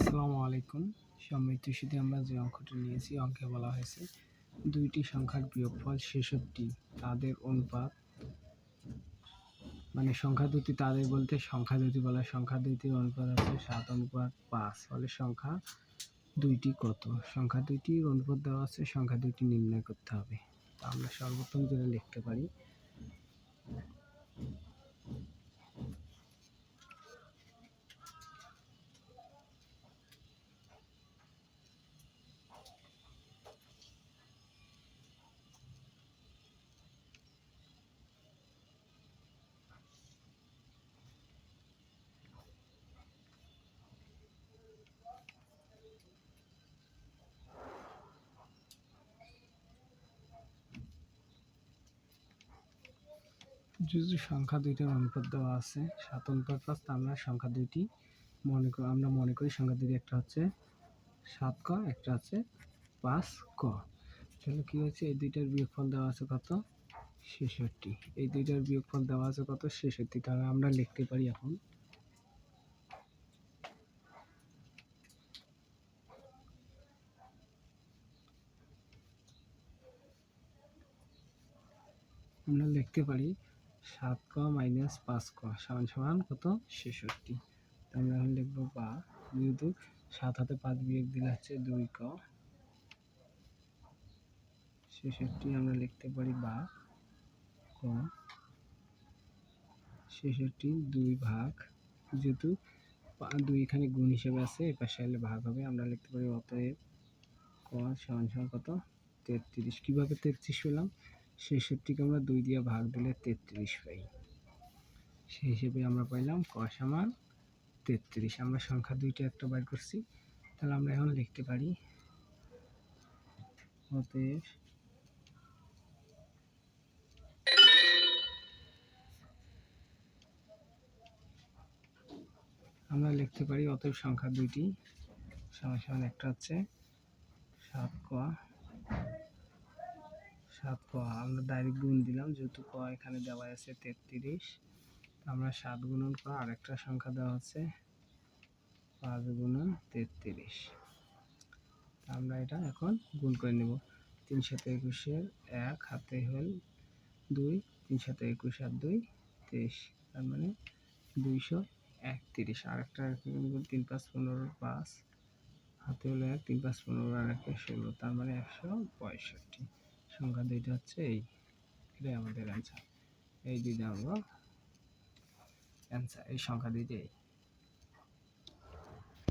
আসসালামু আলাইকুম। সম্মিলিত সুদে আমরা যে অঙ্কটি নিয়েছি, অঙ্কে বলা হয়েছে দুইটি সংখ্যার বিয়োগফল ৬৬, তাদের অনুপাত, মানে সংখ্যা দুটি তাদের বলতে সংখ্যা দুটি বলা, সংখ্যা দুটির অনুপাত হচ্ছে ৭:৫। ফলে সংখ্যা দুইটি কত? সংখ্যা দুইটির অনুপাত দেওয়া আছে, সংখ্যা দুইটি নির্ণয় করতে হবে। তা আমরা সর্বপ্রথম যেটা লিখতে পারি, যদি সংখ্যা দুইটার অনুপাত দেওয়া আছে ৭:৫, আমরা সংখ্যা দুইটি মনে করি সংখ্যা দুইটি, একটা হচ্ছে 7ক, একটা হচ্ছে 5ক। তাহলে কি হয়েছে, এই দুইটার বিয়োগফল দেওয়া আছে কত? ৬৬। এই দুইটার বিয়োগফল দেওয়া আছে কত? ৬৬। তাহলে আমরা লিখতে পারি এখন, আমরা লিখতে পারি 7ক মাইনাস 5ক সমান সমান কত? ৬৬। আমরা এখন লিখবো বা, যেহেতু 7 হাতে 5 বিয়োগ দিলে হচ্ছে 2ক, ৬৬ আমরা লিখতে পারি বা ক ৬৬ 2 ভাগ, যেহেতু 2 এখানে গুণ হিসেবে আছে, এই পাশে হলে ভাগ হবে। আমরা লিখতে পারি অতএব ক সমান সমান কত? 33। কিভাবে 33 পেলাম? ৬৬কে আমরা 2 দিয়ে ভাগ দিলে 33 পাই। সেই হিসেবে আমরা পাইলাম ক সমান 33। আমরা সংখ্যা দুইটা একটা বের করছি। তাহলে আমরা এখন লিখতে পারি অতএব সংখ্যা দুইটি সমান সমান, একটা হচ্ছে 7ক, আমরা ডাইরেক্ট গুণ দিলাম, যেহেতু ক এখানে দেওয়া আছে 33। আমরা 7 গুণন ক, আর একটা সংখ্যা দেওয়া হচ্ছে 5 গুণন 33। আমরা এটা এখন গুণ করে নেব। 3 7 21-এর 1 হাতে হল 2, 3 7 21 আর 2 23, তার মানে 231। আর একটা 3 5 15 5 হাতে হলো 1, 3 5 15 আর 1 16, তার মানে 165। সংখ্যা দুইটা হচ্ছে এটাই আমাদের অ্যান্সার। এই দুইটা আমরা অ্যান্সার, এই সংখ্যা দুইটাই।